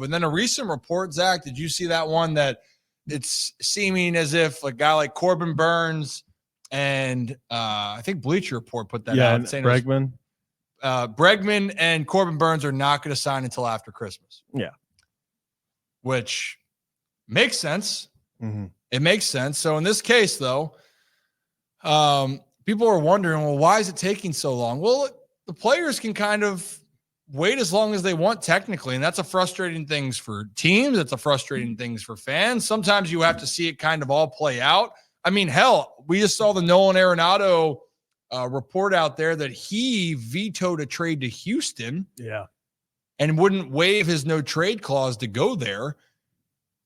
But then a recent report, Zach, did you see that one that it's seeming as if a guy like Corbin Burns and I think Bleacher Report put that out. And Bregman. Bregman and Corbin Burns are not going to sign until after Christmas. Yeah. Which makes sense. Mm-hmm. It makes sense. So in this case, though, people are wondering, well, why is it taking so long? Well, the players can kind of wait as long as they want technically, and that's a frustrating thing for teams. It's a frustrating thing for fans. Sometimes you have to see it kind of all play out. I mean, hell, we just saw the Nolan Arenado report out there that he vetoed a trade to Houston. Yeah. And wouldn't waive his no trade clause to go there.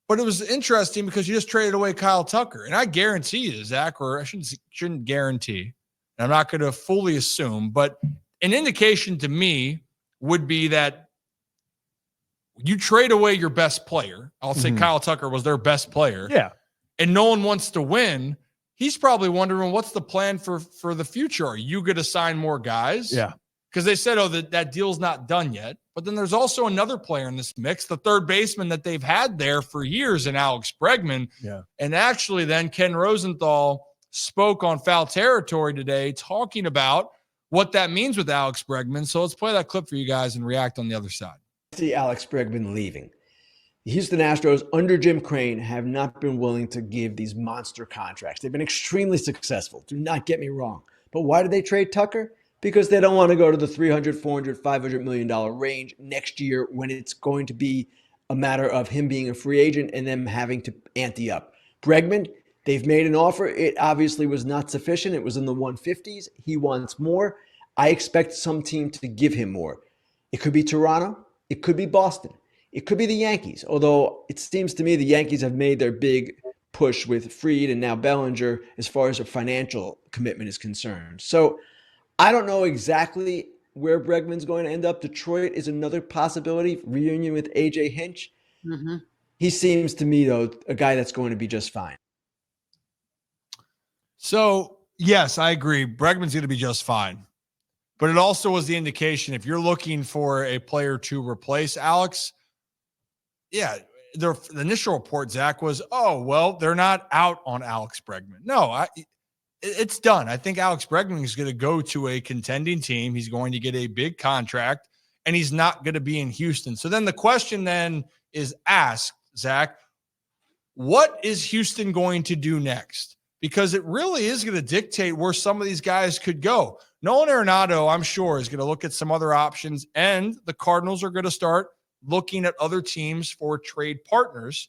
But it was interesting because you just traded away Kyle Tucker. And I guarantee you, Zach, or I shouldn't guarantee, and I'm not going to fully assume, but an indication to me would be that you trade away your best player. I'll say Kyle Tucker was their best player. Yeah. And no one wants to win. He's probably wondering, what's the plan for the future? Are you going to sign more guys? Yeah. Because they said, that deal's not done yet. But then there's also another player in this mix, the third baseman that they've had there for years in Alex Bregman. Yeah. And actually then Ken Rosenthal spoke on Foul Territory today talking about what that means with Alex Bregman. So let's play that clip for you guys and react on the other side. See Alex Bregman leaving. The Houston Astros under Jim Crane have not been willing to give these monster contracts. They've been extremely successful. Do not get me wrong. But why did they trade Tucker? Because they don't want to go to the $300, $400, $500 million range next year when it's going to be a matter of him being a free agent and them having to ante up. Bregman, they've made an offer. It obviously was not sufficient. It was in the 150s. He wants more. I expect some team to give him more. It could be Toronto. It could be Boston. It could be the Yankees, although it seems to me the Yankees have made their big push with Fried and now Bellinger as far as a financial commitment is concerned. So I don't know exactly where Bregman's going to end up. Detroit is another possibility. Reunion with A.J. Hinch. Mm-hmm. He seems to me, though, a guy that's going to be just fine. So, yes, I agree. Bregman's going to be just fine. But it also was the indication if you're looking for a player to replace Alex, yeah, the initial report, Zach, was, they're not out on Alex Bregman. No, it's done. I think Alex Bregman is going to go to a contending team. He's going to get a big contract, and he's not going to be in Houston. So then the question then is asked, Zach, what is Houston going to do next? Because it really is going to dictate where some of these guys could go. Nolan Arenado, I'm sure, is going to look at some other options, and the Cardinals are going to start looking at other teams for trade partners.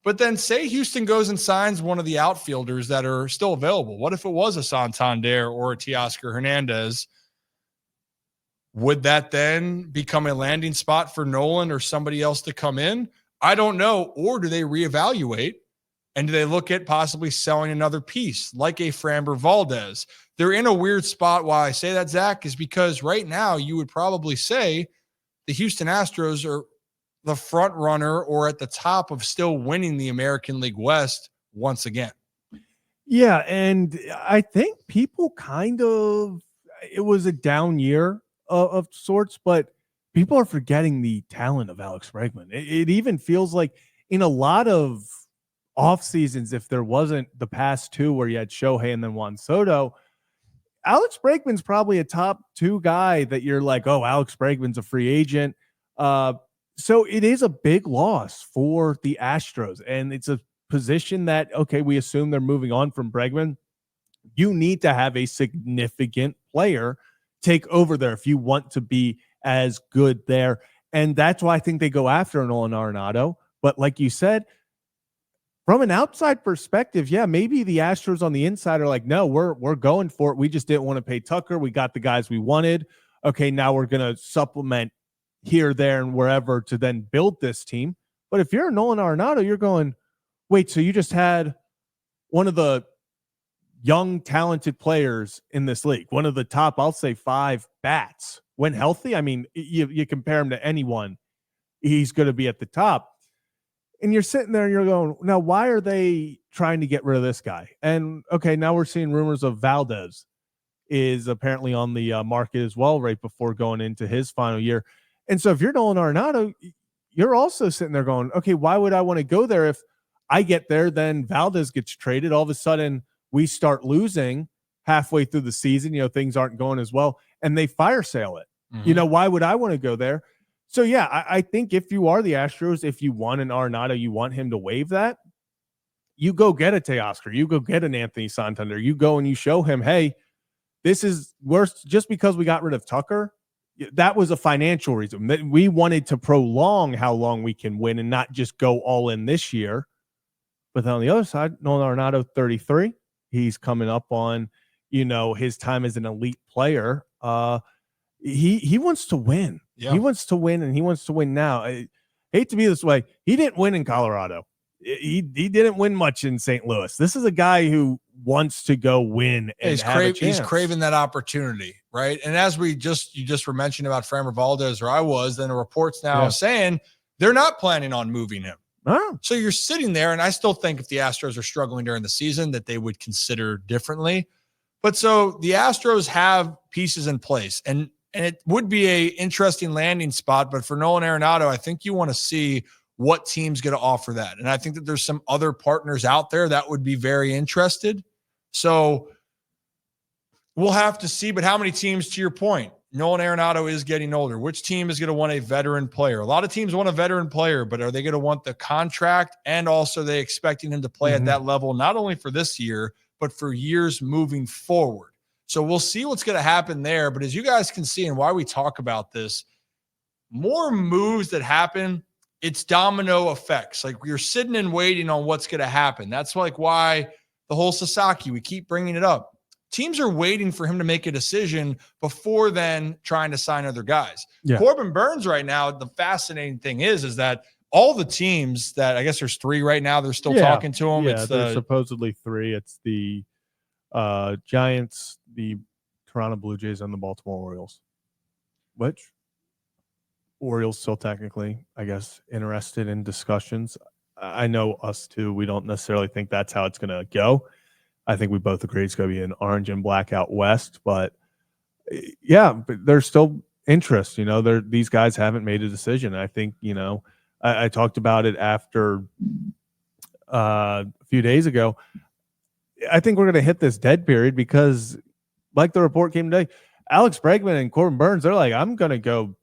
But then say Houston goes and signs one of the outfielders that are still available. What if it was a Santander or a Teoscar Hernandez? Would that then become a landing spot for Nolan or somebody else to come in? I don't know. Or do they reevaluate? And do they look at possibly selling another piece like a Framber Valdez? They're in a weird spot. Why I say that, Zach, is because right now you would probably say the Houston Astros are the front runner or at the top of still winning the American League West once again. Yeah. And I think people it was a down year of sorts, but people are forgetting the talent of Alex Bregman. It even feels like in a lot of off seasons, if there wasn't the past two where you had Shohei and then Juan Soto, Alex Bregman's probably a top two guy that you're like, oh, Alex Bregman's a free agent. So it is a big loss for the Astros, and it's a position that, okay, we assume they're moving on from Bregman. You need to have a significant player take over there if you want to be as good there. And that's why I think they go after Nolan Arenado. But like you said, from an outside perspective, yeah, maybe the Astros on the inside are like, no, we're going for it. We just didn't want to pay Tucker. We got the guys we wanted. Okay, now we're going to supplement here, there, and wherever to then build this team. But if you're Nolan Arenado, you're going, wait, so you just had one of the young, talented players in this league, one of the top, I'll say 5 bats when healthy. I mean, you compare him to anyone, he's going to be at the top. And you're sitting there and you're going, now, why are they trying to get rid of this guy? And okay, now we're seeing rumors of Valdez is apparently on the market as well, right before going into his final year. And so if you're Nolan Arenado, you're also sitting there going, okay, why would I want to go there? If I get there, then Valdez gets traded. All of a sudden we start losing halfway through the season, things aren't going as well, and they fire sale it. Why would I want to go there? So yeah, I think if you are the Astros, if you want an Arenado, you want him to waive that, you go get a Teoscar, you go get an Anthony Santander, you go and you show him, hey, this is worse. Just because we got rid of Tucker, that was a financial reason. That we wanted to prolong how long we can win and not just go all in this year. But then on the other side, Nolan Arenado, 33, he's coming up on, his time as an elite player. He wants to win. Yeah. He wants to win, and he wants to win now. I hate to be this way. He didn't win in Colorado. He didn't win much in St. Louis. This is a guy who wants to go win. And he's craving that opportunity, right? And as you just were mentioning about Framber Valdez, or I was, then the reports now saying they're not planning on moving him. Oh. So you're sitting there, and I still think if the Astros are struggling during the season that they would consider differently. But so the Astros have pieces in place, and it would be a interesting landing spot. But for Nolan Arenado, I think you want to see what team's going to offer that. And I think that there's some other partners out there that would be very interested. So we'll have to see. But how many teams, to your point, Nolan Arenado is getting older. Which team is going to want a veteran player? A lot of teams want a veteran player, but are they going to want the contract? And also, are they expecting him to play at that level, not only for this year, but for years moving forward? So we'll see what's going to happen there. But as you guys can see, and why we talk about this, more moves that happen, it's domino effects. Like, you're sitting and waiting on what's going to happen. That's like why the whole Sasaki, we keep bringing it up. Teams are waiting for him to make a decision before then trying to sign other guys. Yeah. Corbin Burnes right now, the fascinating thing is that all the teams that, I guess there's 3 right now, they're still talking to him. Yeah, there's supposedly 3. It's the Giants, the Toronto Blue Jays, and the Baltimore Orioles. Which Orioles still technically, I guess, interested in discussions. I know us too. We don't necessarily think that's how it's going to go. I think we both agree it's going to be an orange and black out west. But yeah, but there's still interest. These guys haven't made a decision. I think, I talked about it after a few days ago. I think we're going to hit this dead period because, like the report came today, Alex Bregman and Corbin Burnes, they're like, I'm going to go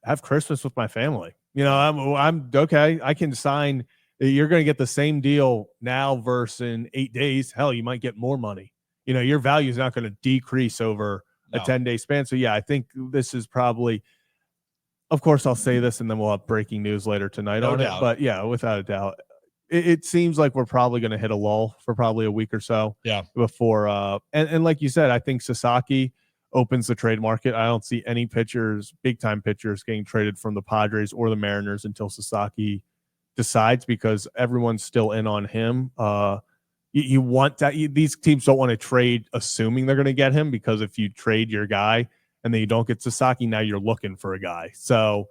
have Christmas with my family. I'm okay. I can sign. You're going to get the same deal now versus in 8 days. Hell, you might get more money. Your value is not going to decrease over a 10-day span. So yeah, I think this is probably, of course, I'll say this and then we'll have breaking news later tonight on it. But yeah, without a doubt, it seems like we're probably going to hit a lull for probably a week or so. Yeah. Before, and like you said, I think Sasaki opens the trade market. I don't see any pitchers, big time pitchers, getting traded from the Padres or the Mariners until Sasaki decides, because everyone's still in on him. You want that. These teams don't want to trade assuming they're going to get him, because if you trade your guy and then you don't get Sasaki, now you're looking for a guy. So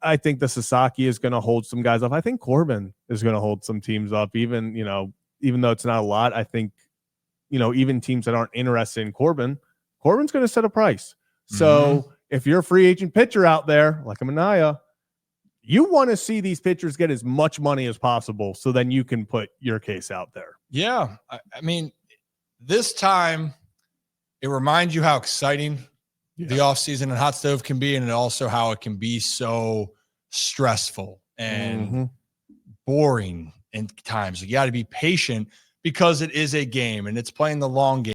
I think the Sasaki is going to hold some guys up. I think Corbin is going to hold some teams up, even though it's not a lot. I think, even teams that aren't interested in Corbin's going to set a price. So if you're a free agent pitcher out there, like a Minaya, you want to see these pitchers get as much money as possible, so then you can put your case out there. Yeah. I mean, this time it reminds you how exciting the offseason and hot stove can be, and also how it can be so stressful and boring in times. You got to be patient, because it is a game and it's playing the long game.